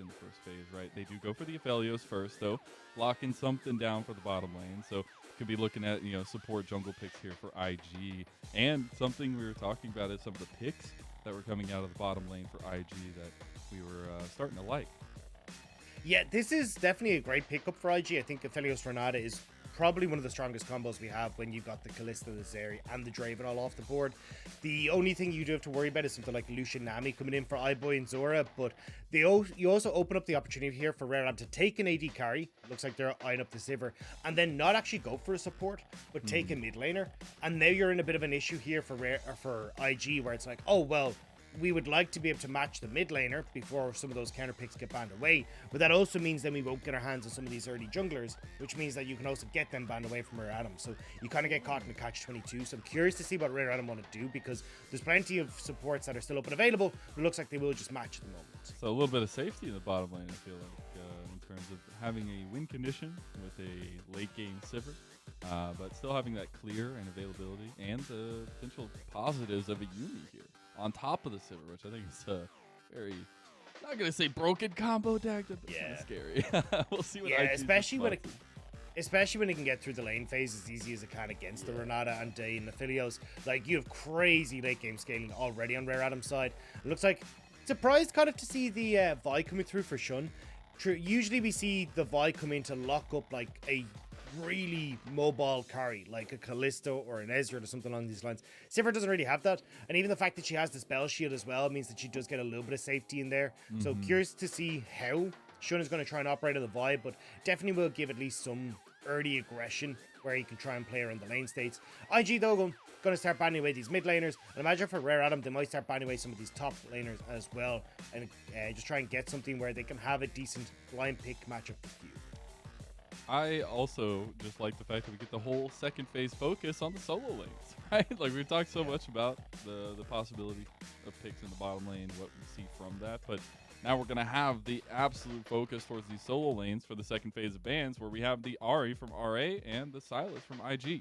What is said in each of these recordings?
in the first phase, right? They do go for the Aphelios first, though, locking something down for the bottom lane. So could be looking at, support jungle picks here for IG. And something we were talking about is some of the picks that were coming out of the bottom lane for IG that we were starting to like. Yeah, this is definitely a great pickup for IG. I think Aphelios Reanta is probably one of the strongest combos we have when you've got the Kalista, the Zeri, and the Draven all off the board. The only thing you do have to worry about is something like Lucian Nami coming in for iBoy and Zorah, but you also open up the opportunity here for Reanta to take an AD carry, looks like they're eyeing up the Sivir, and then not actually go for a support, but take a mid laner, and now you're in a bit of an issue here for IG, where it's like, oh, well, we would like to be able to match the mid laner before some of those counter picks get banned away, but that also means then we won't get our hands on some of these early junglers, which means that you can also get them banned away from Rare Adam. So you kind of get caught in a catch-22. So I'm curious to see what Rare Adam want to do, because there's plenty of supports that are still up and available, but it looks like they will just match at the moment. So a little bit of safety in the bottom lane, I feel like, in terms of having a win condition with a late game Sivir, but still having that clear and availability and the potential positives of a Yuumi here on top of the Sivir, which I think is a very, not going to say broken combo, Dagda, but kind of scary. We'll see what especially when it can get through the lane phase as easy as it can against the Reanta and Aphelios. Like, you have crazy late game scaling already on Rare Adam's side. It looks like, surprised kind of to see the Vi coming through for Shun. Usually we see the Vi come in to lock up like a really mobile carry, like a Callisto or an Azir or something along these lines. Sivir doesn't really have that, and even the fact that she has the spell shield as well means that she does get a little bit of safety in there. So curious to see how Shun is going to try and operate on the vibe, but definitely will give at least some early aggression where he can try and play around the lane states. IG though going to start banning away these mid laners, and imagine for Rare Adam they might start banning away some of these top laners as well, and just try and get something where they can have a decent line pick matchup with you. I also just like the fact that we get the whole second phase focus on the solo lanes, right? Like, we've talked so much about the possibility of picks in the bottom lane, what we see from that, but now we're going to have the absolute focus towards these solo lanes for the second phase of bans, where we have the Ahri from RA and the Sylas from IG.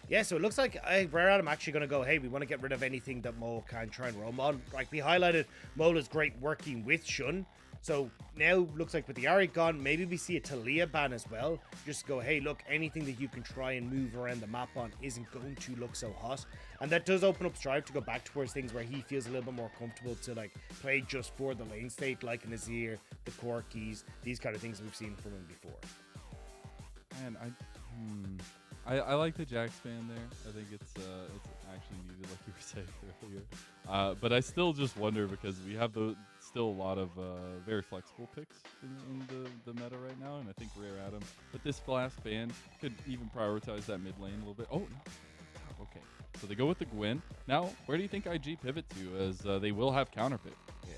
Yeah, so it looks like Rare Adam actually going to go, hey, we want to get rid of anything that Mo can try and roam on. Like we highlighted, Mo is great working with Shun. So now looks like with the Ahri gone, maybe we see a Taliyah ban as well. Just go, hey, look, anything that you can try and move around the map on isn't going to look so hot. And that does open up Strive to go back towards things where he feels a little bit more comfortable to like play just for the lane state, like an Azir, the Corkis, these kind of things we've seen from him before. And I like the Jax ban there. I think it's actually needed, like you were saying earlier. But I still just wonder, because we have still a lot of very flexible picks in the meta right now, and I think Rare Adam with this last ban could even prioritize that mid lane a little bit. Oh no, okay. So they go with the Gwen. Now, where do you think IG pivot to, as they will have counter pick? Yeah.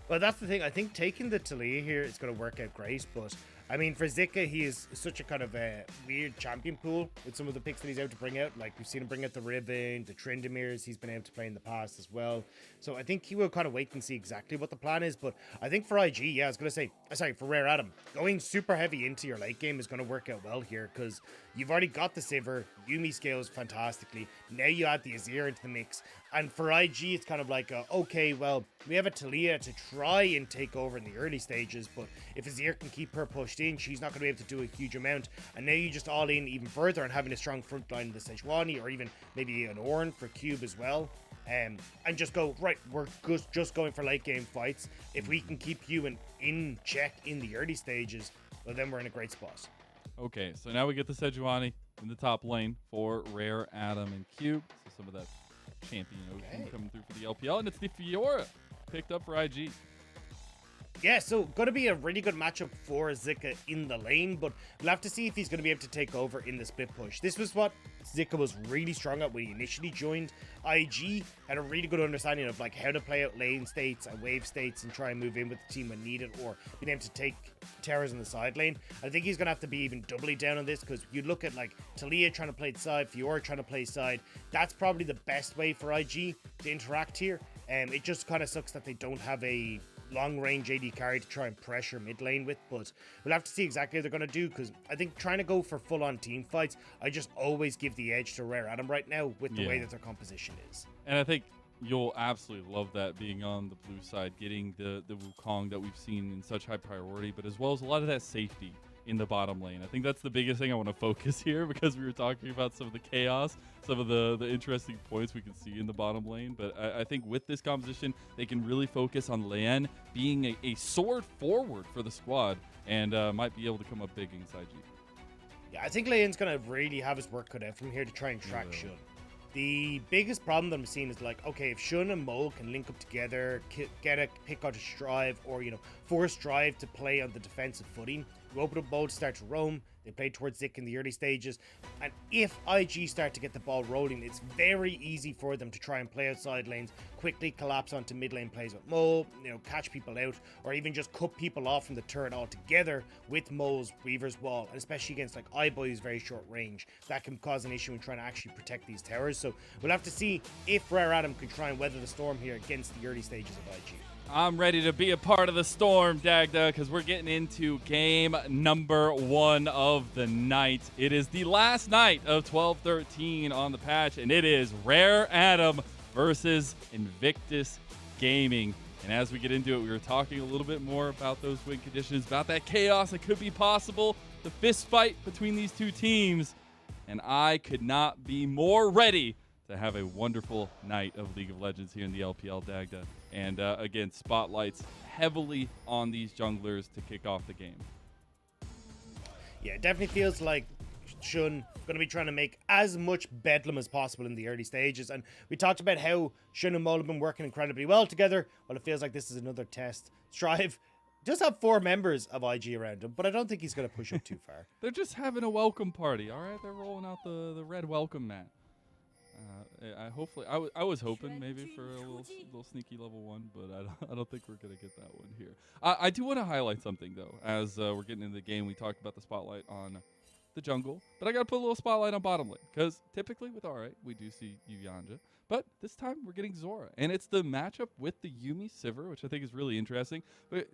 Well, that's the thing. I think taking the Taliyah here is going to work out great, but I mean, for Zika, he is such a kind of a weird champion pool with some of the picks that he's able to bring out. Like, we've seen him bring out the Riven, the Trindamirs he's been able to play in the past as well. So I think he will kind of wait and see exactly what the plan is. But I think for IG, yeah, I was going to say, sorry, for Rare Adam, going super heavy into your late game is going to work out well here, because you've already got the Sivir, Yuumi scales fantastically. Now you add the Azir into the mix. And for IG, it's kind of like, okay, well, we have a Taliyah to try and take over in the early stages, but if Azir can keep her pushed in, she's not going to be able to do a huge amount. And now you just all in even further and having a strong front line in the Sejuani, or even maybe an Ornn for Cube as well. And just go, right, we're just going for late game fights. If we can keep you in check in the early stages, well, then we're in a great spot. Okay, so now we get the Sejuani in the top lane for Rare Adam and Cube. So some of that champion OG coming through for the LPL, and it's the Fiora picked up for IG. Yeah, so going to be a really good matchup for Zika in the lane, but we'll have to see if he's going to be able to take over in the split push. This was what Zika was really strong at when he initially joined. IG had a really good understanding of like how to play out lane states and wave states and try and move in with the team when needed, or being able to take terrors in the side lane. I think he's going to have to be even doubly down on this, because you look at like Taliyah trying to play side, Fiora trying to play side. That's probably the best way for IG to interact here. It just kind of sucks that they don't have a long-range AD carry to try and pressure mid lane with, but we'll have to see exactly what they're going to do, because I think trying to go for full-on team fights, I just always give the edge to Rare Adam right now with the way that their composition is. And I think you'll absolutely love that being on the blue side, getting the Wukong that we've seen in such high priority, but as well as a lot of that safety in the bottom lane. I think that's the biggest thing I want to focus here, because we were talking about some of the chaos, some of the interesting points we can see in the bottom lane. But I think with this composition, they can really focus on Leyan being a sword forward for the squad, and might be able to come up big inside G. Yeah, I think Leyan's going to really have his work cut out from here to try and track Shun. The biggest problem that I'm seeing is like, okay, if Shun and Mo can link up together, get a pick out of Strive, or, you know, force Strive to play on the defensive footing, you open up Mo to start to roam. They play towards Zika in the early stages. And if IG start to get the ball rolling, it's very easy for them to try and play outside lanes, quickly collapse onto mid lane plays with Mo, you know, catch people out, or even just cut people off from the turret altogether with Mo's Weaver's Wall. And especially against like iBoy's very short range, that can cause an issue in trying to actually protect these towers. So we'll have to see if Rare Adam can try and weather the storm here against the early stages of IG. I'm ready to be a part of the storm, Dagda, because we're getting into game number 1 of the night. It is the last night of 12-13 on the patch, and it is Rare Adam versus Invictus Gaming. And as we get into it, we were talking a little bit more about those win conditions, about that chaos that could be possible, the fist fight between these two teams. And I could not be more ready to have a wonderful night of League of Legends here in the LPL, Dagda. And again, spotlights heavily on these junglers to kick off the game. Yeah, it definitely feels like Shun going to be trying to make as much bedlam as possible in the early stages. And we talked about how Shun and Mo have been working incredibly well together. Well, it feels like this is another test. Strive does have 4 members of IG around him, but I don't think he's going to push up too far. They're just having a welcome party, all right? They're rolling out the red welcome mat. I was hoping maybe for a little sneaky level 1, but I don't think we're gonna get that one here. I do want to highlight something though. As we're getting into the game, we talked about the spotlight on the jungle, but I gotta put a little spotlight on bottom lane, because typically with RA we do see Yuyanja, but this time we're getting Zorah, and it's the matchup with the Yuumi Sivir, which I think is really interesting. But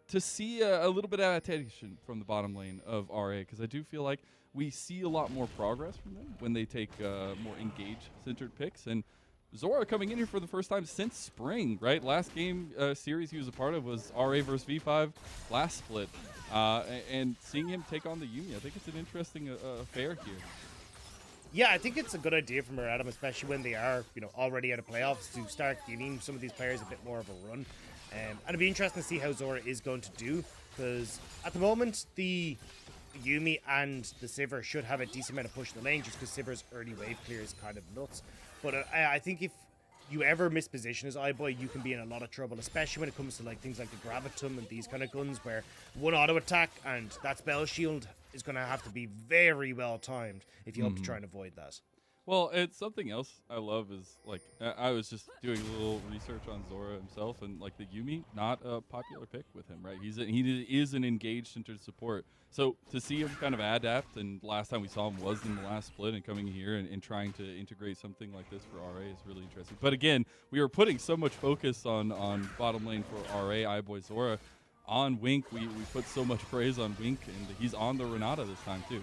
to see a little bit of adaptation from the bottom lane of RA, because I do feel like we see a lot more progress from them when they take more engage-centered picks. And Zorah coming in here for the first time since spring, right? Last game series he was a part of was RA versus V5 last split. And seeing him take on the Yuumi, I think it's an interesting affair here. Yeah, I think it's a good idea from Adam, especially when they are, you know, already out of playoffs, to start giving some of these players a bit more of a run. And it'll be interesting to see how Zorah is going to do, because at the moment, the Yuumi and the Sivir should have a decent amount of push in the lane, just because Sivir's early wave clear is kind of nuts. But I think if you ever misposition as iBoy, you can be in a lot of trouble, especially when it comes to like things like the Gravitum and these kind of guns, where one auto attack and that spell shield is going to have to be very well timed if you hope to try and avoid that. Well, it's something else I love is, like, I was just doing a little research on Zorah himself, and, like, the Yuumi, not a popular pick with him, right? He is an engaged-centered support. So to see him kind of adapt, and last time we saw him was in the last split, and coming here and trying to integrate something like this for RA is really interesting. But again, we were putting so much focus on bottom lane for RA, iBoy, Zorah. On Wink, we put so much praise on Wink, and he's on the Reanta this time, too.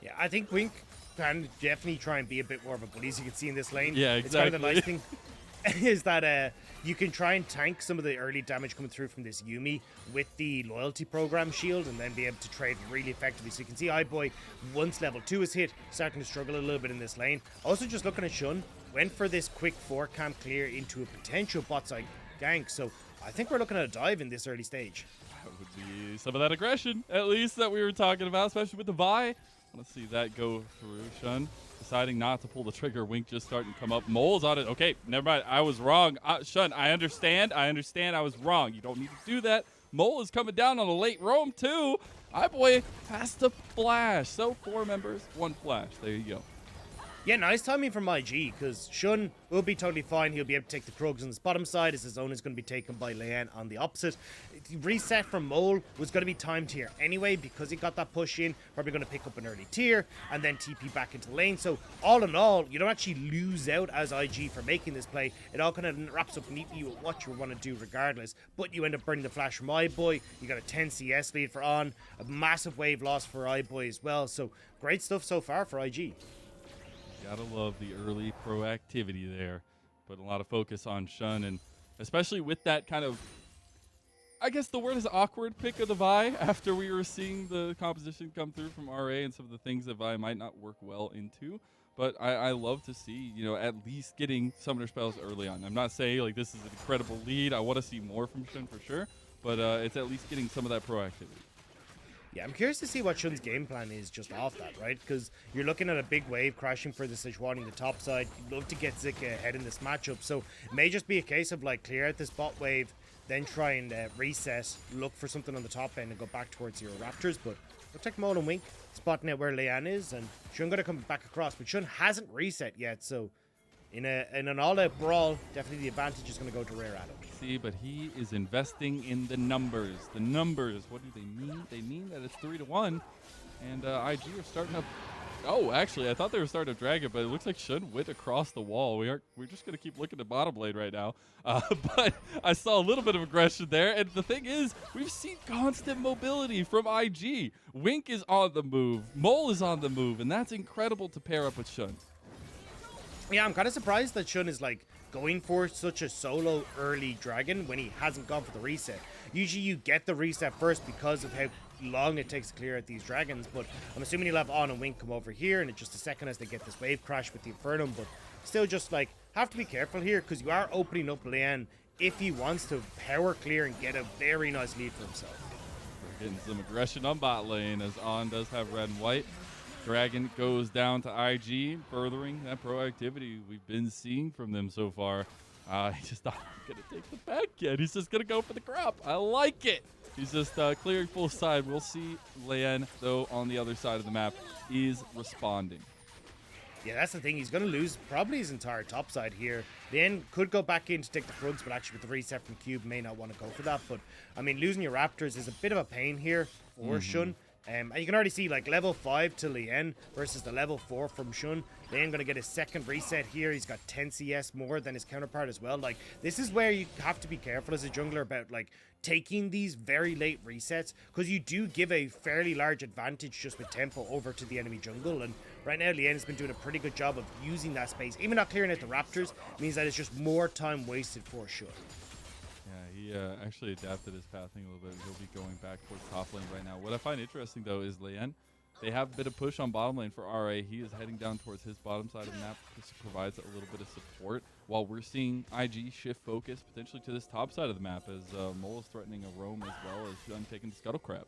Yeah, I think Wink can definitely try and be a bit more of a bully, as you can see in this lane. Yeah, exactly. It's kind of the nice thing is that you can try and tank some of the early damage coming through from this Yuumi with the loyalty program shield, and then be able to trade really effectively. So you can see iBoy, once level 2 is hit, starting to struggle a little bit in this lane. Also just looking at Shun, went for this quick 4-camp clear into a potential bot side gank. So I think we're looking at a dive in this early stage. That would be some of that aggression, at least, that we were talking about, especially with the Vi. I want to see that go through. Shun deciding not to pull the trigger. Wink just starting to come up. Mole's on it. Okay, never mind. I was wrong. Shun, I understand. I was wrong. You don't need to do that. Mole is coming down on a late roam, too. iBoy has to flash. So 4 members, 1 flash. There you go. Yeah, nice timing from IG, because Shun will be totally fine. He'll be able to take the Krugs on his bottom side, as his own is going to be taken by Leyan on the opposite. The reset from Mole was going to be timed here anyway, because he got that push in, probably going to pick up an early tier, and then TP back into the lane. So all in all, you don't actually lose out as IG for making this play. It all kind of wraps up neatly with what you want to do regardless, but you end up burning the flash from iBoy. You got a 10 CS lead for On, a massive wave loss for iBoy as well. So great stuff so far for IG. Gotta love the early proactivity there. Putting a lot of focus on Shun, and especially with that kind of, I guess the word is awkward pick of the Vi after we were seeing the composition come through from RA and some of the things that Vi might not work well into. But I love to see, you know, at least getting summoner spells early on. I'm not saying like this is an incredible lead. I want to see more from Shun for sure, but it's at least getting some of that proactivity. Yeah, I'm curious to see what Shun's game plan is just off that, right? Because you're looking at a big wave crashing for the Sejuani in the top side. You'd love to get Zika ahead in this matchup. So it may just be a case of like clear out this bot wave, then try and reset, look for something on the top end and go back towards your Raptors. But looks like Mazel and Wink spotting out where Leyan is, and Shun going to come back across. But Shun hasn't reset yet, so in an all-out brawl, definitely the advantage is going to go to Reanta. See, but he is investing in the numbers. The numbers, what do they mean? They mean that it's 3-1, and IG are starting to. Oh, actually, I thought they were starting to drag it, but it looks like Shun went across the wall. We're just going to keep looking at bottom lane right now. But I saw a little bit of aggression there, and the thing is, we've seen constant mobility from IG. Wink is on the move, Mole is on the move, and that's incredible to pair up with Shun. Yeah, I'm kind of surprised that Shun is like going for such a solo early dragon when he hasn't gone for the reset. Usually you get the reset first because of how long it takes to clear out these dragons, but I'm assuming he'll have On and Wink come over here in just a second as they get this wave crash with the Infernum, but still just like have to be careful here because you are opening up Leyan if he wants to power clear and get a very nice lead for himself. We're getting some aggression on bot lane as On does have red and white. Dragon goes down to IG, furthering that proactivity we've been seeing from them so far. He's just not going to take the back yet. He's just going to go for the crop. I like it. He's just clearing full side. We'll see Leyan, though, on the other side of the map, is responding. Yeah, that's the thing. He's going to lose probably his entire top side here. Leyan could go back in to take the fronts, but actually with the reset from Cube, may not want to go for that. But, I mean, losing your Raptors is a bit of a pain here for Shun. And you can already see like level 5 to Leyan versus the level 4 from Shun. Leyan going to get his second reset here. He's got 10 CS more than his counterpart as well. Like, this is where you have to be careful as a jungler about like taking these very late resets, because you do give a fairly large advantage just with tempo over to the enemy jungle. And right now Leyan has been doing a pretty good job of using that space. Even not clearing out the Raptors means that it's just more time wasted for Shun. Yeah, he actually adapted his pathing a little bit. He'll be going back towards top lane right now. What I find interesting, though, is Leyan. They have a bit of push on bottom lane for RA. He is heading down towards his bottom side of the map. This provides a little bit of support, while we're seeing IG shift focus potentially to this top side of the map as Mole is threatening a roam as well as Shun taking the Scuttle Crab.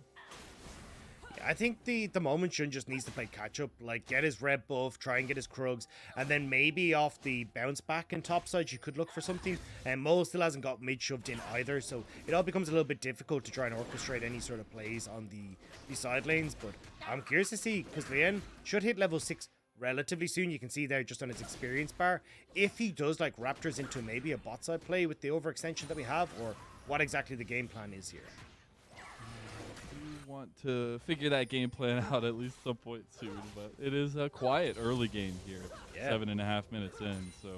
I think the moment Shun just needs to play catch up, like get his red buff, try and get his Krugs, and then maybe off the bounce back and top side you could look for something. And Mo still hasn't got mid shoved in either, so it all becomes a little bit difficult to try and orchestrate any sort of plays on the side lanes. But I'm curious to see, because Leyan should hit level 6 relatively soon. You can see there just on his experience bar, if he does like Raptors into maybe a bot side play with the overextension that we have, or what exactly the game plan is here. Want to figure that game plan out at least some point soon, but it is a quiet early game here. Yeah. 7.5 minutes in, so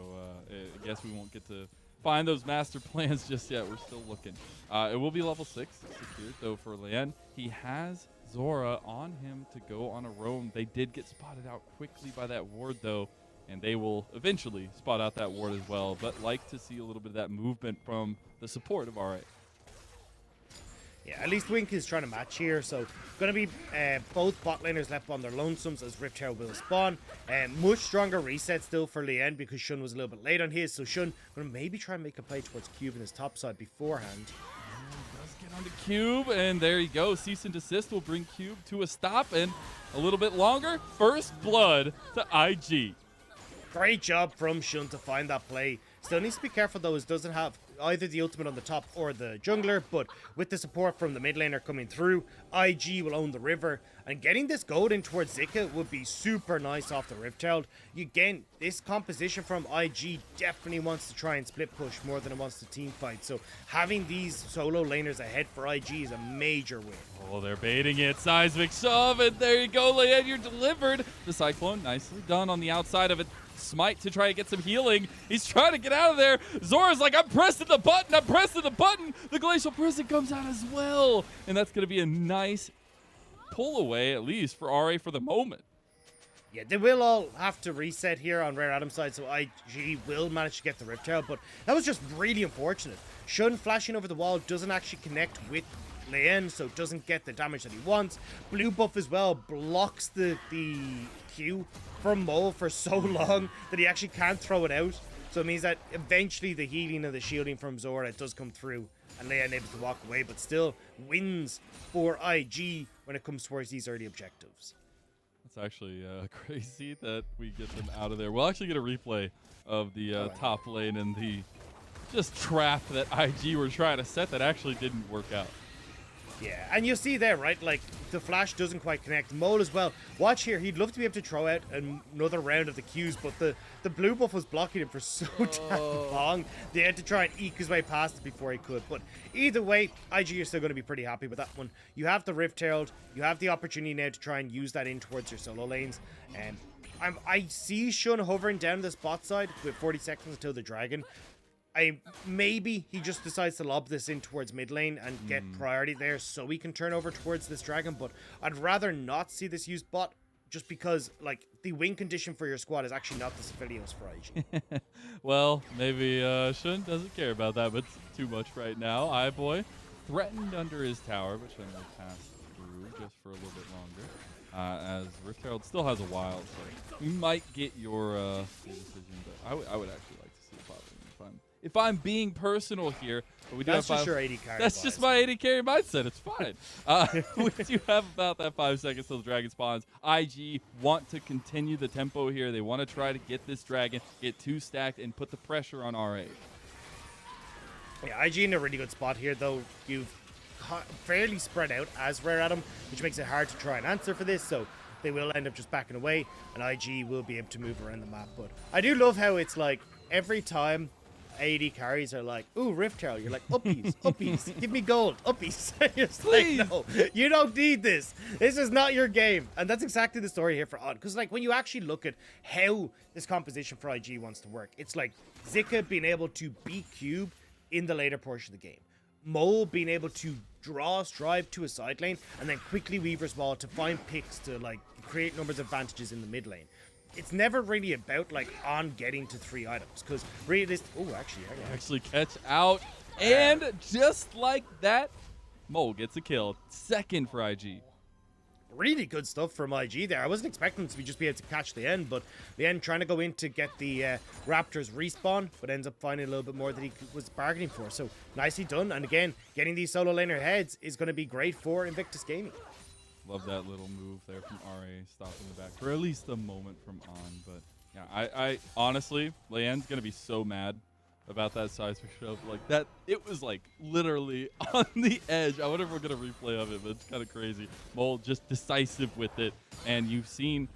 I guess we won't get to find those master plans just yet. We're still looking. It will be level 6 secured though for Leyan. He has Zorah on him to go on a roam. They did get spotted out quickly by that ward though, and they will eventually spot out that ward as well, but like to see a little bit of that movement from the support of RA. Yeah, at least Wink is trying to match here, so going to be both bot laners left on their lonesomes as Rift Herald will spawn. Much stronger reset still for Leyan because Shun was a little bit late on his, so Shun going to maybe try and make a play towards Cube in his top side beforehand. Does get onto Cube, and there you go. Cease and desist will bring Cube to a stop, and a little bit longer. First blood to IG. Great job from Shun to find that play. Still needs to be careful though, as doesn't have either the ultimate on the top or the jungler, but with the support from the mid laner coming through, IG will own the river, and getting this gold in towards Zika would be super nice off the Rift Herald. Again, this composition from IG definitely wants to try and split push more than it wants to team fight, so having these solo laners ahead for IG is a major win. Oh, they're baiting it. Seismic shove, and there you go, Leyan, you're delivered. The Cyclone, nicely done on the outside of it. Smite to try to get some healing. He's trying to get out of there. Zorah's like, I'm pressing the button. I'm pressing the button. The Glacial Prison comes out as well. And that's going to be a nice pull away, at least for RA for the moment. Yeah, they will all have to reset here on Rare Adam's side, so IG will manage to get the Rift Herald, but that was just really unfortunate. Shun flashing over the wall doesn't actually connect with Leyan, so doesn't get the damage that he wants. Blue buff as well blocks the Q from Mole for so long that he actually can't throw it out. So it means that eventually the healing and the shielding from Zorah does come through, and Leyan able to walk away, but still wins for IG when it comes towards these early objectives. It's actually crazy that we get them out of there. We'll actually get a replay of the top lane and the just trap that IG were trying to set that actually didn't work out. Yeah, and you'll see there, right, like, the flash doesn't quite connect. Mole as well. Watch here, he'd love to be able to throw out another round of the Qs, but the blue buff was blocking him for so damn long. They had to try and eke his way past it before he could. But either way, IG are still going to be pretty happy with that one. You have the Rift Herald. You have the opportunity now to try and use that in towards your solo lanes. And I see Shun hovering down this bot side with 40 seconds until the dragon. Maybe he just decides to lob this in towards mid lane and get priority there so he can turn over towards this dragon, but I'd rather not see this used bot just because, like, the win condition for your squad is actually not this Aphelios for IG. Well, maybe Shun doesn't care about that, but it's too much right now. iBoy threatened under his tower, but Shun will pass through just for a little bit longer. As Rift Herald still has a while, so we might get your decision, but I would actually like to see a bot lane if I'm being personal here. But we do That's have just your AD carry. That's just my AD carry mindset. It's fine. We do have about that 5 seconds till the dragon spawns. IG want to continue the tempo here. They want to try to get this dragon, get 2 stacked, and put the pressure on RA. Yeah, IG in a really good spot here, though. You've fairly spread out as Rare Adam, which makes it hard to try and answer for this, so they will end up just backing away, and IG will be able to move around the map. But I do love how it's like every time AD carries are like, ooh, Rift Herald. You're like, uppies, uppies, give me gold, uppies. It's like, no, you don't need this. This is not your game. And that's exactly the story here for Odd. Because, like, when you actually look at how this composition for IG wants to work, it's like Zika being able to beat Cube in the later portion of the game. Mole being able to draw Strive to a side lane and then quickly Weaver's Wall to find picks to, like, create numbers of advantages in the mid lane. It's never really about, like, on getting to 3 items, because really this... Oh, actually Catch out, and just like that, Mole gets a kill. Second for IG. Really good stuff from IG there. I wasn't expecting to just be able to catch the end, but the end trying to go in to get the Raptors respawn, but ends up finding a little bit more that he was bargaining for. So nicely done. And again, getting these solo laner heads is going to be great for Invictus Gaming. Love that little move there from RA, stopping the back for at least a moment from On. But yeah, I honestly, Leyan's gonna be so mad about that seismic shove. Like that, it was like literally on the edge. I wonder if we're gonna replay of it, but it's kind of crazy. Mole just decisive with it, and you've seen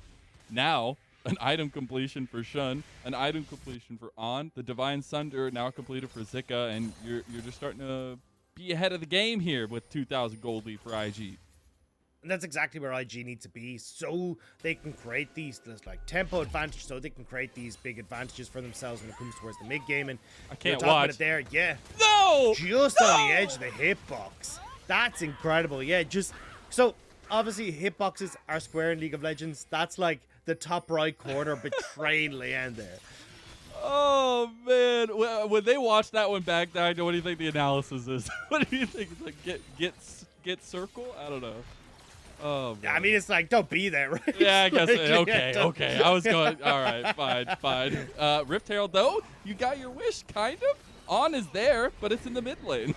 now an item completion for Shun, an item completion for On, the Divine Sunder now completed for Zika, and you're just starting to be ahead of the game here with 2,000 gold lead for IG. And that's exactly where IG need to be, so they can create these like tempo advantage, so they can create these big advantages for themselves when it comes towards the mid game. And I can't watch watch it there. Yeah, no, just on the edge of the hitbox. That's incredible. Yeah, just so obviously hitboxes are square in League of Legends. That's like the top right corner betraying Leyan there. Oh man, when they watch that one back, what do you think the analysis is? What do you think? It's like get circle? I don't know. Oh, man. I mean, it's like, don't be there, right? Yeah, I guess. Like, okay. I was going, all right, fine. Rift Herald, though, you got your wish, kind of. On is there, but it's in the mid lane.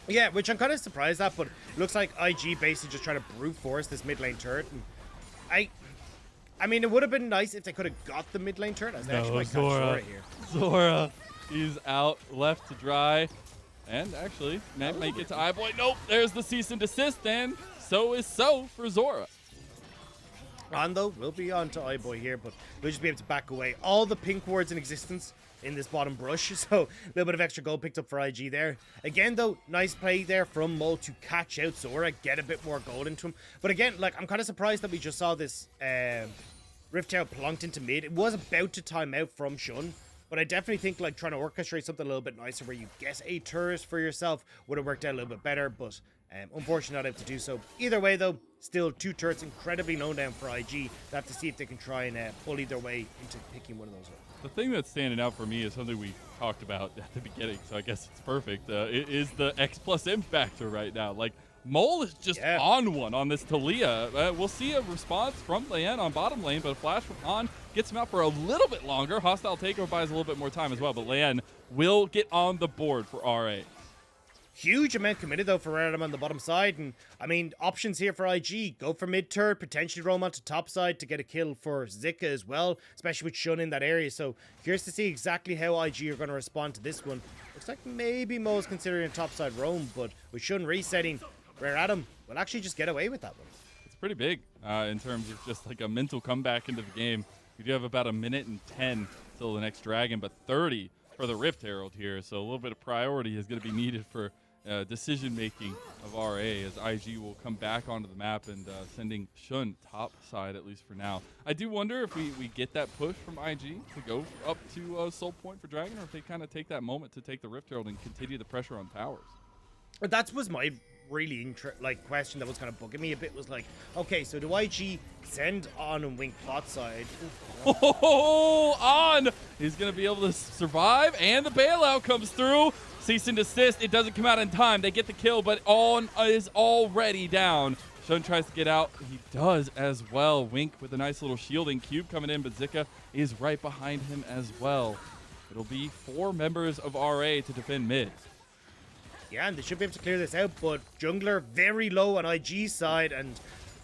Yeah, which I'm kind of surprised at, but it looks like IG basically just trying to brute force this mid lane turret. And I mean, it would have been nice if they could have got the mid lane turret, as they actually might catch Zorah here. Zorah, he's out, left to dry. And actually, might make it to iBoy. Nope, there's the cease and desist, and so is so for Zorah. On though, we'll be on to iBoy here, but we'll just be able to back away. All the pink wards in existence in this bottom brush, so a little bit of extra gold picked up for IG there. Again though, nice play there from Mole to catch out Zorah, get a bit more gold into him. But again, like, I'm kind of surprised that we just saw this Rift Herald plunked into mid. It was about to time out from Shun, but I definitely think, like, trying to orchestrate something a little bit nicer where you get a turret for yourself would have worked out a little bit better. But Unfortunately, not able to do so. Either way, though, still 2 turrets incredibly known down for IG. They have to see if they can try and bully their way into picking one of those up. The thing that's standing out for me is something we talked about at the beginning, so I guess it's perfect. It is the X+M factor right now. Like, Mole is just on one on this Taliyah. We'll see a response from Leyan on bottom lane, but a flash from On gets him out for a little bit longer. Hostile takeover buys a little bit more time as well, but Leyan will get on the board for RA. Huge amount committed, though, for Reanta on the bottom side. And, I mean, options here for IG. Go for mid-turret, potentially roam onto top side to get a kill for Zika as well, especially with Shun in that area. So, curious to see exactly how IG are going to respond to this one. Looks like maybe Mo's considering a top side roam, but with Shun resetting, Reanta will actually just get away with that one. It's pretty big in terms of just like a mental comeback into the game. We do have about 1 minute and 10 till the next dragon, but 30 for the Rift Herald here. So, a little bit of priority is going to be needed for decision-making of RA as IG will come back onto the map and sending Shun top side, at least for now. I do wonder if we get that push from IG to go up to Soul Point for Dragon, or if they kind of take that moment to take the Rift Herald and continue the pressure on towers. That was my really question that was kind of bugging me a bit, was like, okay, so do IG send On and Wink bot side? Oh, On! He's going to be able to survive, and the bailout comes through. Cease and desist. It doesn't come out in time. They get the kill, but On is already down. Shun tries to get out. He does as well. Wink with a nice little shielding cube coming in, but Zika is right behind him as well. It'll be 4 members of RA to defend mid. Yeah, and they should be able to clear this out, but jungler very low on IG's side, and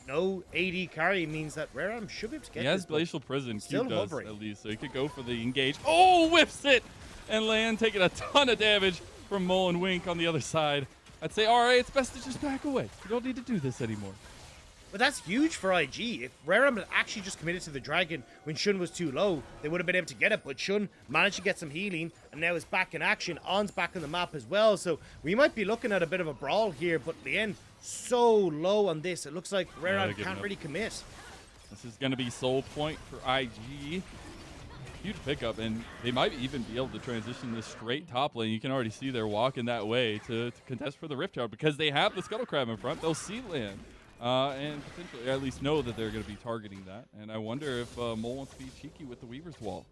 no AD carry means that Reanta should be able to get this. He has Glacial Prison. Still Cube does, hovering. at least, so he could go for the engage. Oh, whiffs it! And Leyan taking a ton of damage from Mole and Wink on the other side. I'd say, RA, it's best to just back away. You don't need to do this anymore. But that's huge for IG. If Reanta had actually just committed to the dragon when Shun was too low, they would have been able to get it. But Shun managed to get some healing, and now is back in action. On's back on the map as well. So we might be looking at a bit of a brawl here. But Leyan so low on this. It looks like Reanta can't really commit. This is going to be Soul Point for IG. Huge pickup, and they might even be able to transition this straight top lane. You can already see they're walking that way to contest for the Rift Herald because they have the Scuttle Crab in front. They'll see Leyan. And potentially at least know that they're going to be targeting that. And I wonder if Mole wants to be cheeky with the Weaver's Wall.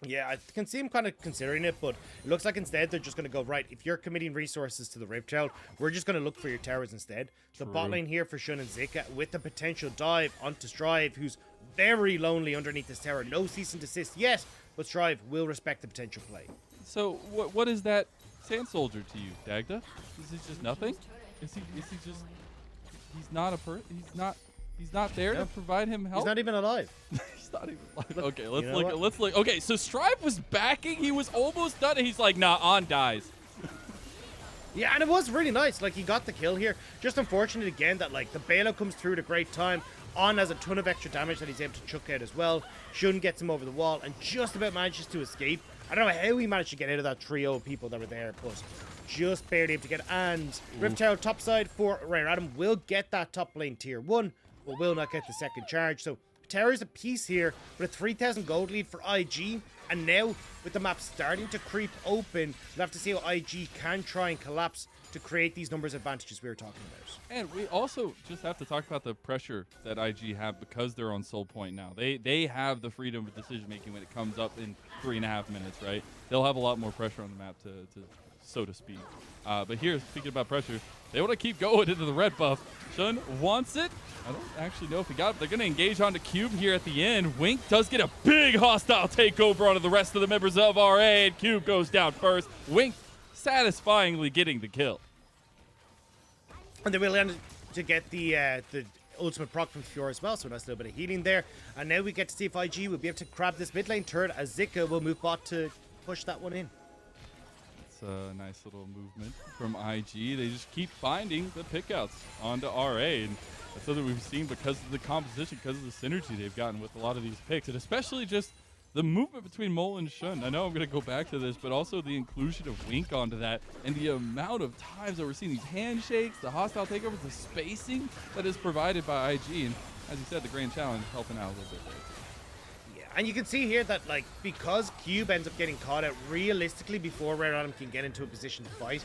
Yeah, I can see him kind of considering it, but it looks like instead they're just going to go, right, if you're committing resources to the Rift Herald, we're just going to look for your towers instead. So bot lane here for Shun and Zika with the potential dive onto Strive, who's very lonely underneath this tower. No cease and desist yet, but Strive will respect the potential play. So what is that Sand Soldier to you, Dagda? Is it just nothing? Is he just... He's not there to provide him help. He's not even alive. He's not even alive. Okay, let's look. Okay, so Strive was backing. He was almost done. And he's like, nah, On dies. Yeah, and it was really nice. Like, he got the kill here. Just unfortunate again that, like, the bailout comes through at a great time. On has a ton of extra damage that he's able to chuck out as well. Shun gets him over the wall and just about manages to escape. I don't know how he managed to get out of that trio of people that were there, but just barely able to get. And Rift Herald top side for Reanta will get that top lane tier 1, but will not get the second charge. So towers a piece here with a 3,000 gold lead for IG. And now with the map starting to creep open, we'll have to see how IG can try and collapse to create these numbers advantages we were talking about. And we also just have to talk about the pressure that IG have because they're on Soul Point now. They have the freedom of decision making when it comes up in 3.5 minutes, right? They'll have a lot more pressure on the map to so to speak. But here, speaking about pressure, they want to keep going into the red buff. Shun wants it. I don't actually know if he got it. They're going to engage onto Cube here at the end. Wink does get a big hostile takeover onto the rest of the members of RA, and Cube goes down first. Wink satisfyingly getting the kill. And they will end to get the ultimate proc from Fiora as well, so a nice little bit of healing there. And now we get to see if IG will be able to grab this mid lane turret as Zika will move bot to push that one in. It's a nice little movement from IG. They just keep finding the pickouts onto RA, and that's something we've seen because of the composition, because of the synergy they've gotten with a lot of these picks, and especially just the movement between Mole and Shun. I know I'm going to go back to this, but also the inclusion of Wink onto that and the amount of times that we're seeing these handshakes, the hostile takeovers, the spacing that is provided by IG. And as you said, the Grand Challenge helping out a little bit there. Yeah, And you can see here that, like, because Cube ends up getting caught out realistically before Reanta can get into a position to fight,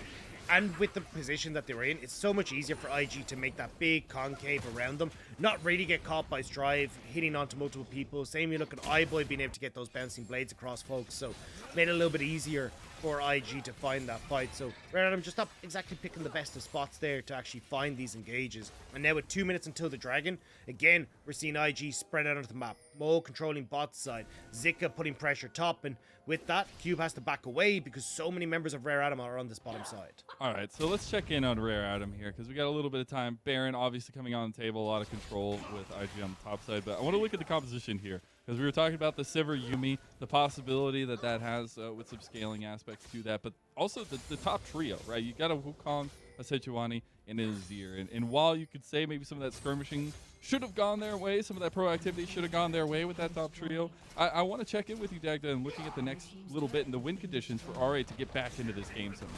and with the position that they were in, it's so much easier for IG to make that big concave around them, not really get caught by Strive, hitting onto multiple people. Same, you look at iBoy being able to get those bouncing blades across folks, so made it a little bit easier for IG to find that fight. So Reanta just not exactly picking the best of spots there to actually find these engages. And now with 2 minutes until the Dragon, again, we're seeing IG spread out onto the map. Mole controlling bot side, Zika putting pressure top, and with that, Cube has to back away because so many members of Rare Atom are on this bottom side. All right, so let's check in on Rare Atom here because we got a little bit of time. Baron obviously coming on the table, a lot of control with IG on the top side, but I want to look at the composition here because we were talking about the Sivir Yuumi, the possibility that that has with some scaling aspects to that, but also the top trio, right? You got a Wukong, a Sejuani, and an Azir, and while you could say maybe some of that skirmishing should have gone their way, some of that proactivity should have gone their way with that top trio, I want to check in with you, Dagda, and looking at the next little bit and the win conditions for RA to get back into this game somehow.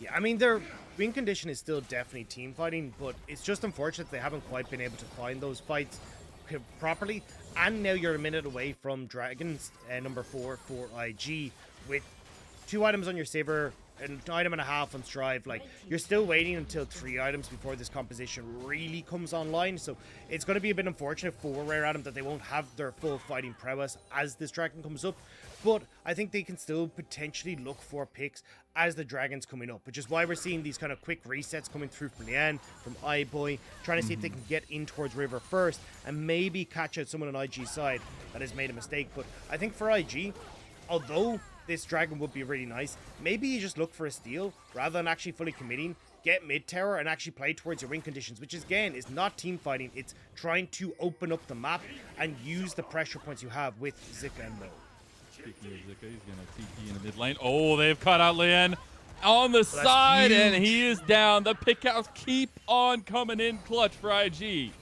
Yeah, I mean, their win condition is still definitely team fighting, but it's just unfortunate they haven't quite been able to find those fights properly. And now you're a minute away from Dragons number 4 for IG with 2 items on your Sivir, an item and a half on Strive. Like, you're still waiting until 3 items before this composition really comes online, so it's going to be a bit unfortunate for Rare Atom that they won't have their full fighting prowess as this Dragon comes up, but I think they can still potentially look for picks as the Dragon's coming up, which is why we're seeing these kind of quick resets coming through from Leyan, from iBoy, trying to see if they can get in towards River first and maybe catch out someone on IG's side that has made a mistake. But I think for IG, although this Dragon would be really nice, maybe you just look for a steal rather than actually fully committing, get mid tower and actually play towards your win conditions, which is, again, is not team fighting, it's trying to open up the map and use the pressure points you have with Zika and Mo. Speaking of Zika, he's going to TP in the mid lane. Oh, they've cut out Leyan on the side, and he is down. The pickouts keep on coming in clutch for IG.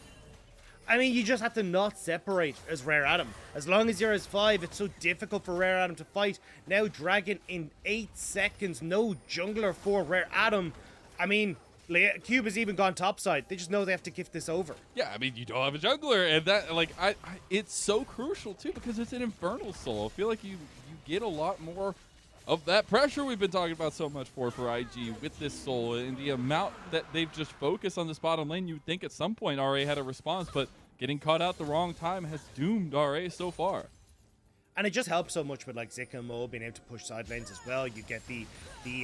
I mean, you just have to not separate as Rare Atom. As long as you're as 5, it's so difficult for Rare Atom to fight. Now Dragon in 8 seconds, no jungler for Rare Atom. I mean, Cube has even gone topside. They just know they have to gift this over. Yeah, I mean, you don't have a jungler, and that, like, it's so crucial too because it's an Infernal Soul. I feel like you get a lot more of that pressure we've been talking about so much for IG with this Soul, and the amount that they've just focused on this bottom lane. You'd think at some point RA had a response, but getting caught out the wrong time has doomed RA so far. And it just helps so much with, like, Zika and Mo being able to push side lanes as well. You get the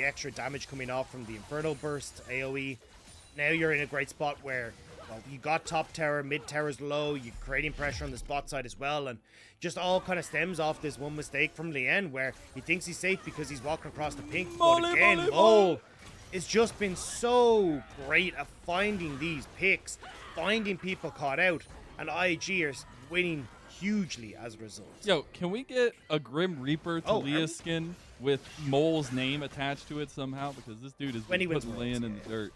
extra damage coming off from the Infernal Burst, AoE. Now you're in a great spot where, well, you got top tower, mid tower's low, you're creating pressure on the spot side as well, and just all kind of stems off this one mistake from Leyan where he thinks he's safe because he's walking across the pink. But again, Mole has just been so great at finding these picks, finding people caught out, and IG are winning hugely as a result. Yo, can we get a Grim Reaper Taliyah skin with Mole's name attached to it somehow? Because this dude is putting Leyan in the dirt.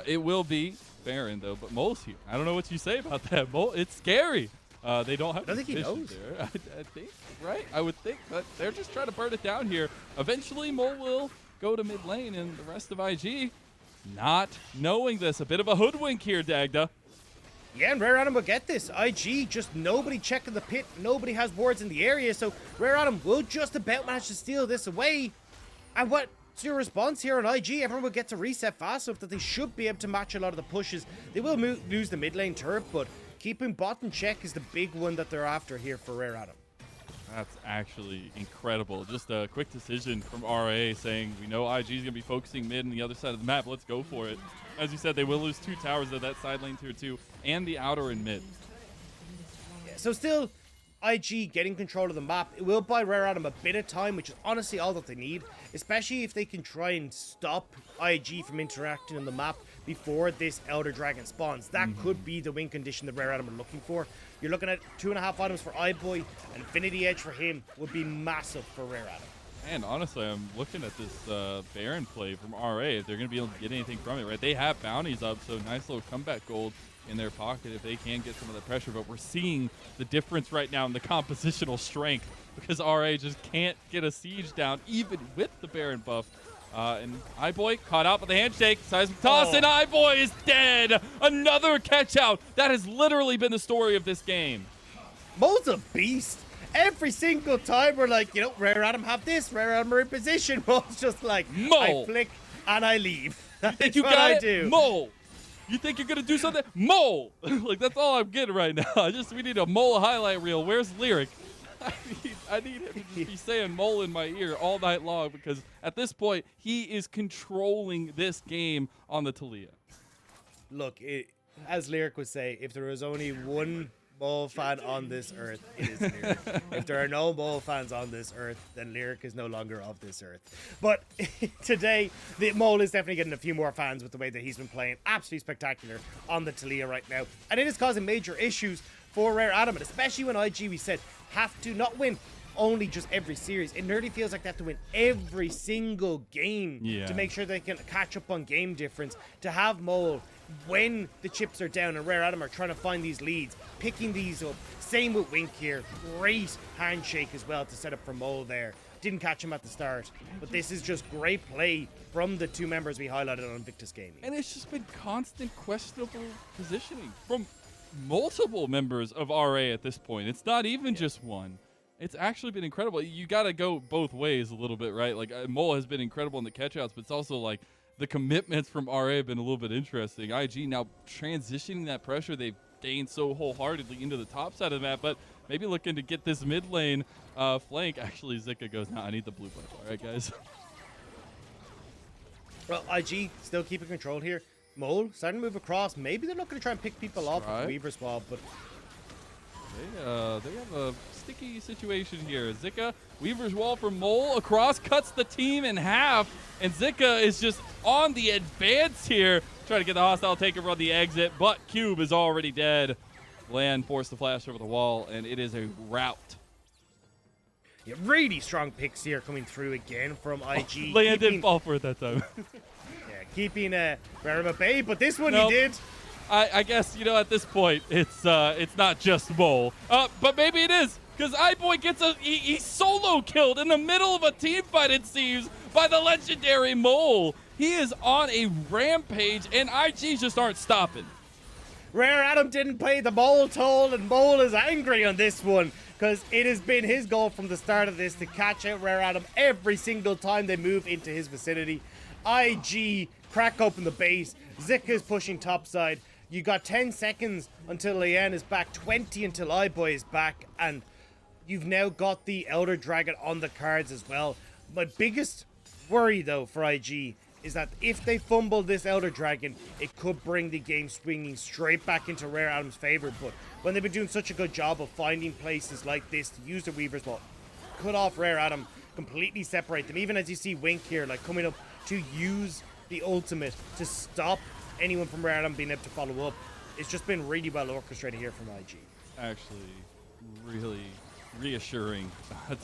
It will be Baron though, but Mole's here. I don't know what you say about that, Mole. It's scary. They don't have. I don't think he knows. There. I think, right? I would think, but they're just trying to burn it down here. Eventually, Mole will go to mid lane, and the rest of IG not knowing this. A bit of a hoodwink here, Dagda. Yeah, and Rare Atom will get this. IG, just nobody checking the pit. Nobody has wards in the area, so Rare Atom will just about manage to steal this away. And what's your response here on IG? Everyone will get to reset fast enough that they should be able to match a lot of the pushes. They will lose the mid lane turret, but keeping bot in check is the big one that they're after here for Rare Atom. That's actually incredible. Just a quick decision from RA saying, we know IG is going to be focusing mid on the other side of the map. Let's go for it. As you said, they will lose 2 towers of that side lane tier 2 and the outer and mid. Yeah, so still, IG getting control of the map. It will buy Rare Atom a bit of time, which is honestly all that they need, especially if they can try and stop IG from interacting on the map before this Elder Dragon spawns. That could be the win condition that Rare Atom are looking for. You're looking at 2.5 items for iBoy. Infinity Edge for him would be massive for Rare Atom. And honestly, I'm looking at this Baron play from RA. If they're going to be able to get anything from it, right? They have bounties up, so nice little comeback gold in their pocket if they can get some of the pressure. But we're seeing the difference right now in the compositional strength because RA just can't get a siege down, even with the Baron buff. And iBoy caught out by the handshake. Seismic toss, and iBoy is dead. Another catch out. That has literally been the story of this game. Mo's a beast. Every single time we're like, you know, Rare Adam have this, Rare Adam are in position. Mo's just like, I flick and I leave. That's you what got I it? do. Mo! You think you're gonna do something? Mo! Like, that's all I'm getting right now. We need a Mo highlight reel. Where's Lyric? I need him to just be saying Mole in my ear all night long, because at this point, he is controlling this game on the Taliyah. Look, as Lyric would say, if there was only one Mole fan on this earth, it is Lyric. If there are no Mole fans on this earth, then Lyric is no longer of this earth. But today, the Mole is definitely getting a few more fans with the way that he's been playing. Absolutely spectacular on the Taliyah right now. And it is causing major issues for Rare Adam, and especially when IG, we said, have to not win only just every series. It nearly feels like they have to win every single game to make sure they can catch up on game difference. To have Mole, when the chips are down and Rare Adam are trying to find these leads, picking these up. Same with Wink here. Great handshake as well to set up for Mole there. Didn't catch him at the start, but this is just great play from the two members we highlighted on Invictus Gaming. And it's just been constant questionable positioning from multiple members of RA at this point. It's not even just one. It's actually been incredible. You got to go both ways a little bit, right? Like, Mole has been incredible in the catch-outs, but it's also like the commitments from RA have been a little bit interesting. IG now transitioning that pressure they've gained so wholeheartedly into the top side of the map, but maybe looking to get this mid lane flank. Actually, Zika goes, nah, I need the blue buff. All right, guys. Well, IG still keeping control here. Mole starting to move across. Maybe they're not going to try and pick people off with the Weaver swap, but they have a sticky situation here. Zika, Weaver's wall from Mole across, cuts the team in half, and Zika is just on the advance here, trying to get the hostile takeover on the exit, but Cube is already dead. Leyan forced the flash over the wall, and it is a rout. Yeah, really strong picks here coming through again from IG. Leyan didn't fall for it that time. Keeping Rare Adam at bay, but this one Nope. he did. I guess, you know, at this point, it's not just Mole. But maybe it is, because iBoy gets he solo killed in the middle of a team fight, it seems, by the legendary Mole. He is on a rampage, and IG just aren't stopping. Rare Adam didn't pay the Mole toll, and Mole is angry on this one, because it has been his goal from the start of this to catch out Rare Adam every single time they move into his vicinity. IG crack open the base. Zika is pushing topside. You got 10 seconds until Leyan is back, 20 until iBoy is back, and you've now got the Elder Dragon on the cards as well. My biggest worry, though, for IG is that if they fumble this Elder Dragon, it could bring the game swinging straight back into Rare Adam's favor. But when they've been doing such a good job of finding places like this to use the Weaver's Wall, cut off Rare Adam, completely separate them. Even as you see Wink here, like coming up to use the ultimate to stop anyone from Rare Adam being able to follow up. It's just been really well orchestrated here from IG. Actually, really reassuring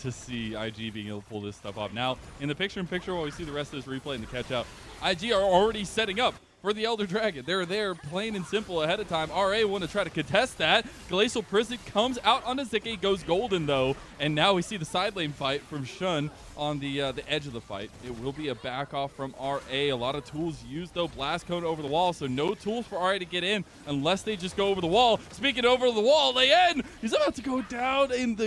to see IG being able to pull this stuff off. Now, in the picture-in-picture, while we see the rest of this replay and the catch-out, IG are already setting up for the Elder Dragon. They're there plain and simple ahead of time. RA want to try to contest that. Glacial Prison comes out on a Zika, goes golden though, and now we see the side lane fight from Shun on the edge of the fight. It will be a back off from RA. A lot of tools used though. Blast cone over the wall, so no tools for RA to get in unless they just go over the wall. Speaking over the wall, Leyan, he's about to go down in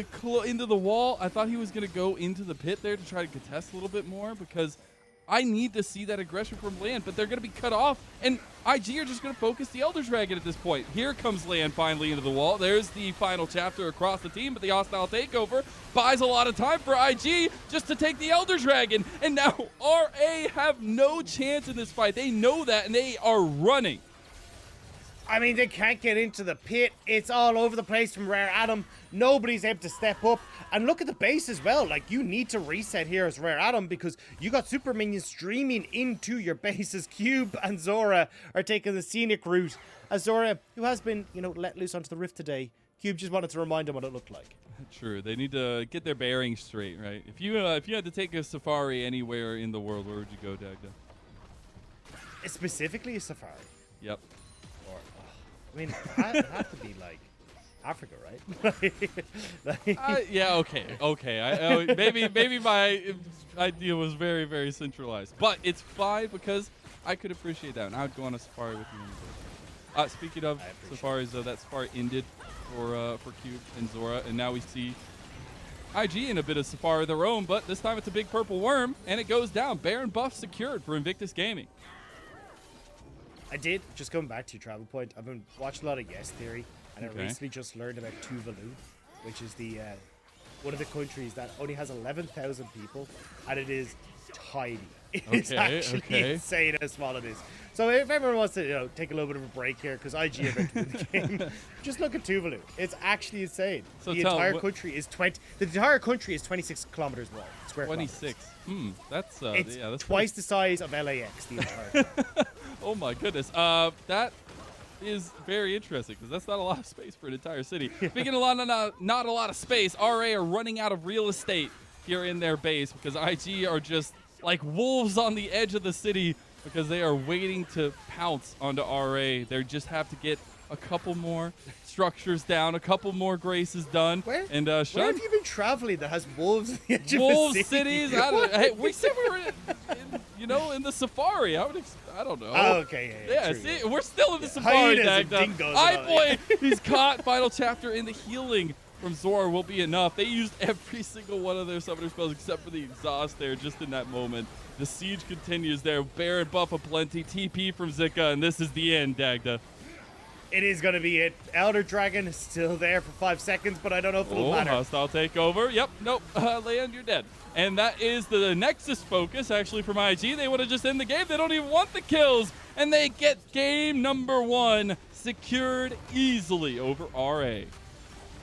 into the wall. I thought he was going to go into the pit there to try to contest a little bit more, because I need to see that aggression from Leyan, but they're going to be cut off, and IG are just going to focus the Elder Dragon at this point. Here comes Leyan finally into the wall. There's the final chapter across the team, but the hostile takeover buys a lot of time for IG just to take the Elder Dragon, and now RA have no chance in this fight. They know that, and they are running. I mean, they can't get into the pit. It's all over the place from Rare Adam. Nobody's able to step up. And look at the base as well. Like, you need to reset here as Rare Adam, because you got super minions streaming into your base as Cube and Zorah are taking the scenic route. As Zorah, who has been, you know, let loose onto the rift today, Cube just wanted to remind him what it looked like. True. They need to get their bearings straight, right? If you had to take a safari anywhere in the world, where would you go, Dagda? Specifically a safari. Yep. I mean, it'd have to be like Africa, right? Yeah, okay. Maybe my idea was very, very centralized, but it's fine because I could appreciate that, and I would go on a safari with you. Speaking of Safaris, that Safari ended for Cube and Zorah, and now we see IG in a bit of Safari of their own, but this time it's a big purple worm, and it goes down. Baron buff secured for Invictus Gaming. I did, just coming back to your travel point, I've been watching a lot of Yes Theory, and I recently just learned about Tuvalu, which is the one of the countries that only has 11,000 people, and it is tiny. It's actually insane how small it is. So if everyone wants to, take a little bit of a break here, because IG are about to win the game, just look at Tuvalu. It's actually insane. So the entire country is 26 kilometers wide. Square 26. That's that's twice the size of LAX. The entire. Oh my goodness. That is very interesting because that's not a lot of space for an entire city. Speaking of not a lot of space, RA are running out of real estate here in their base because IG are just like wolves on the edge of the city because they are waiting to pounce onto RA. They just have to get a couple more structures down, a couple more graces done. Where have you been traveling that has wolves on the edge wolves of the city? cities? Hey, we said we were in the safari. I don't know. Oh, okay. Yeah, see, we're still in the safari, Dagda. iBoy, he's caught. Final chapter in the healing from Zorah will be enough. They used every single one of their summoner spells except for the exhaust there just in that moment. The siege continues there. Baron buff aplenty, TP from Zika, and this is the end, Dagda. It is going to be it. Elder Dragon is still there for 5 seconds, but I don't know if it'll matter. Hostile takeover. Yep, nope. Leyan, you're dead. And that is the Nexus focus, actually, from IG. They want to just end the game. They don't even want the kills. And they get game number 1 secured easily over RA.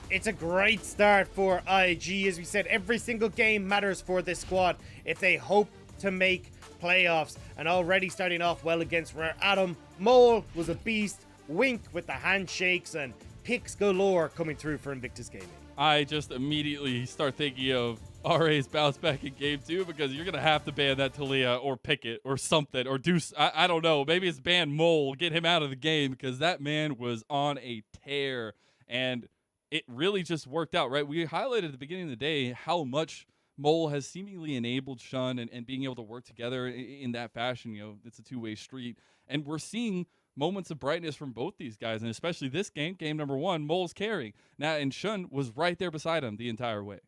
It's a great start for IG. As we said, every single game matters for this squad if they hope to make playoffs. And already starting off well against Rare Adam. Mole was a beast. Wink with the handshakes and picks galore coming through for Invictus Gaming. I just immediately start thinking of RA's bounce back in game 2 because you're going to have to ban that Taliyah or pick it or something or do, I don't know, maybe it's ban Mole, get him out of the game because that man was on a tear and it really just worked out, right? We highlighted at the beginning of the day how much Mole has seemingly enabled Shun and being able to work together in that fashion. It's a two-way street and we're seeing moments of brightness from both these guys, and especially this game number 1, Mole's carrying. Now, and Shun was right there beside him the entire way.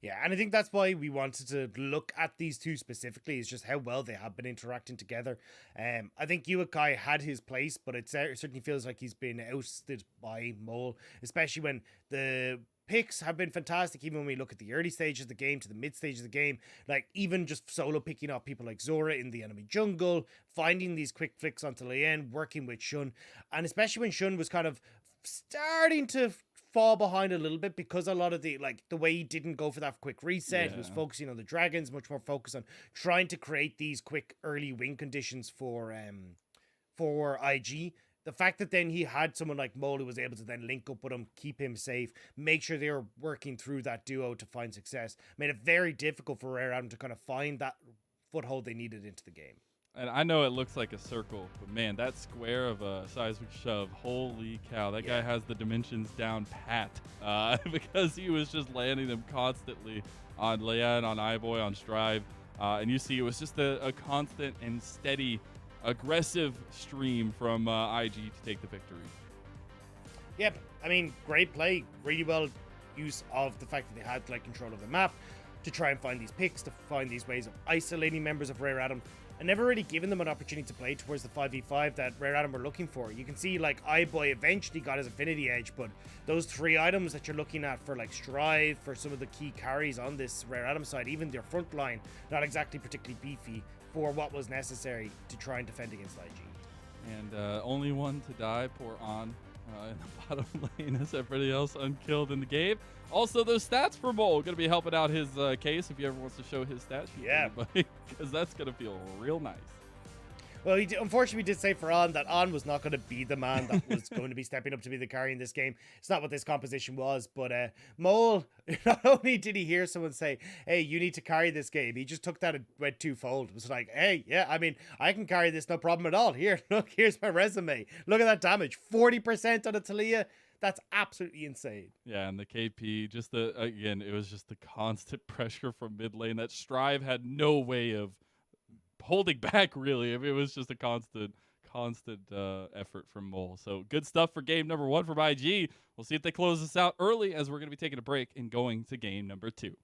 Yeah, and I think that's why we wanted to look at these two specifically, is just how well they have been interacting together. I think Yuumi had his place, but it certainly feels like he's been ousted by Mole, especially when the picks have been fantastic, even when we look at the early stages of the game to the mid stage of the game, like even just solo picking up people like Zorah in the enemy jungle, finding these quick flicks onto Leyan, working with Shun, and especially when Shun was kind of starting to fall behind a little bit because a lot of the way he didn't go for that quick reset, he was focusing on the dragons, much more focused on trying to create these quick early win conditions for IG. The fact that then he had someone like Mole who was able to then link up with him, keep him safe, make sure they were working through that duo to find success, made it very difficult for Rare Adam to kind of find that foothold they needed into the game. And I know it looks like a circle, but man, that square of a seismic shove, holy cow, that guy has the dimensions down pat because he was just landing them constantly on Leyan, on iBoy, on Strive. And you see it was just a constant and steady aggressive stream from IG to take the victory. Yep, I mean, great play, really well use of the fact that they had control of the map to try and find these picks, to find these ways of isolating members of Rare Adam, and never really giving them an opportunity to play towards the 5v5 that Rare Adam were looking for. You can see iBoy eventually got his Affinity Edge, but those 3 items that you're looking at for Strive, for some of the key carries on this Rare Adam side, even their front line, not exactly particularly beefy for what was necessary to try and defend against IG. And only one to die, poor On in the bottom lane as everybody else unkilled in the game. Also, those stats for Mole going to be helping out his case if he ever wants to show his stats. Yeah. Because that's going to feel real nice. Well, unfortunately, we did say for On that On was not going to be the man that was going to be stepping up to be the carry in this game. It's not what this composition was, but Mole, not only did he hear someone say, hey, you need to carry this game, he just took that and went twofold. It was like, hey, yeah, I mean, I can carry this, no problem at all. Here, look, here's my resume. Look at that damage, 40% on a Taliyah. That's absolutely insane. Yeah, and the KP, just again, it was just the constant pressure from mid lane that Strive had no way of holding back, really. I mean, it was just a constant constant effort from Mole. So good stuff for game number 1 from IG. We'll see if they close this out early, as we're going to be taking a break and going to game number 2.